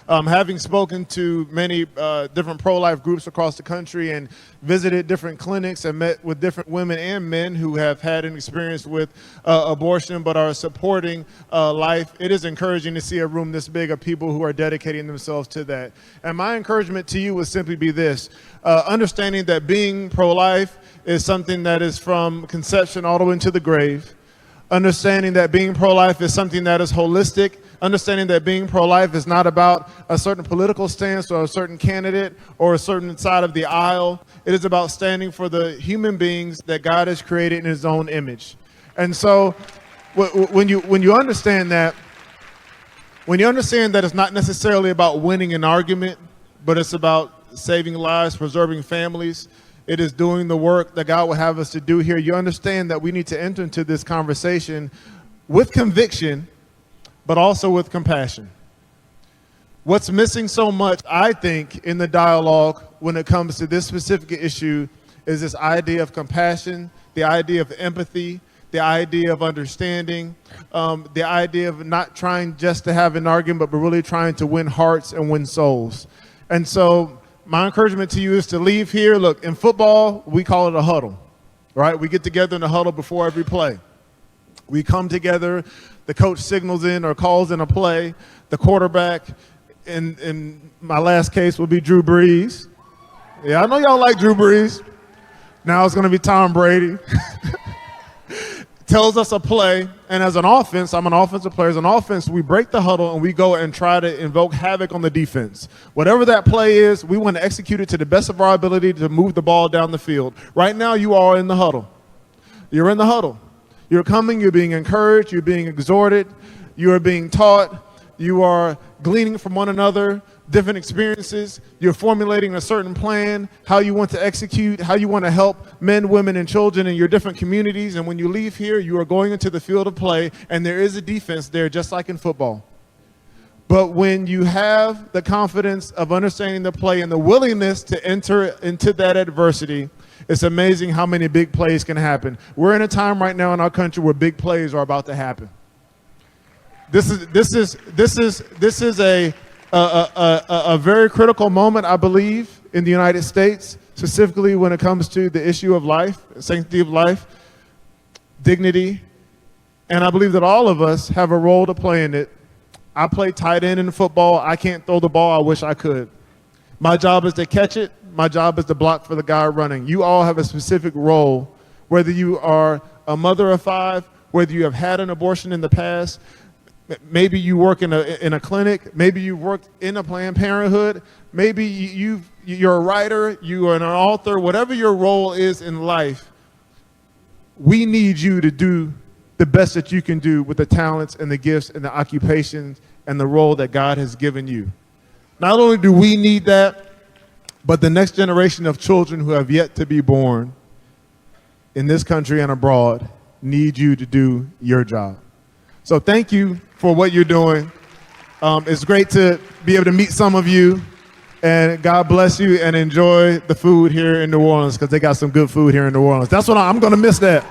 Having spoken to many different pro-life groups across the country and visited different clinics and met with different women and men who have had an experience with abortion but are supporting life, it is encouraging to see a room this big of people who are dedicating themselves to that. And my encouragement to you would simply be this: understanding that being pro-life is something that is from conception all the way into the grave. Understanding that being pro-life is something that is holistic. Understanding that being pro-life is not about a certain political stance or a certain candidate or a certain side of the aisle. It is about standing for the human beings that God has created in his own image. And so when you understand that, it's not necessarily about winning an argument, but it's about saving lives, preserving families. It is doing the work that God will have us to do here. You understand that we need to enter into this conversation with conviction, but also with compassion. What's missing so much, I think, in the dialogue when it comes to this specific issue is this idea of compassion, the idea of empathy, the idea of understanding, the idea of not trying just to have an argument, but really trying to win hearts and win souls. And so my encouragement to you is to leave here. Look, in football, we call it a huddle, right? We get together in a huddle before every play. We come together, the coach signals in or calls in a play, the quarterback, in my last case will be Drew Brees. Yeah, I know y'all like Drew Brees. Now it's going to be Tom Brady. Tells us a play, and as an offense, I'm an offensive player. As an offense, we break the huddle and we go and try to invoke havoc on the defense. Whatever that play is, we want to execute it to the best of our ability to move the ball down the field. Right now, you are in the huddle. You're in the huddle. You're coming, you're being encouraged, you're being exhorted, you are being taught, you are gleaning from one another, different experiences, you're formulating a certain plan, how you want to execute, how you want to help men, women, and children in your different communities. And when you leave here, you are going into the field of play, and there is a defense there, just like in football. But when you have the confidence of understanding the play and the willingness to enter into that adversity, it's amazing how many big plays can happen. We're in a time right now in our country where big plays are about to happen. This is a very critical moment, I believe, in the United States, specifically when it comes to the issue of life, sanctity of life, dignity, and I believe that all of us have a role to play in it. I play tight end in football. I can't throw the ball. I wish I could. My job is to catch it. My job is to block for the guy running. You all have a specific role, whether you are a mother of 5, whether you have had an abortion in the past. Maybe you work in a clinic. Maybe you worked in a Planned Parenthood. Maybe you're a writer. You are an author. Whatever your role is in life, we need you to do the best that you can do with the talents and the gifts and the occupations and the role that God has given you. Not only do we need that, but the next generation of children who have yet to be born in this country and abroad need you to do your job. So thank you for what you're doing. It's great to be able to meet some of you, and God bless you, and enjoy the food here in New Orleans, because they got some good food here in New Orleans. That's what I'm going to miss that.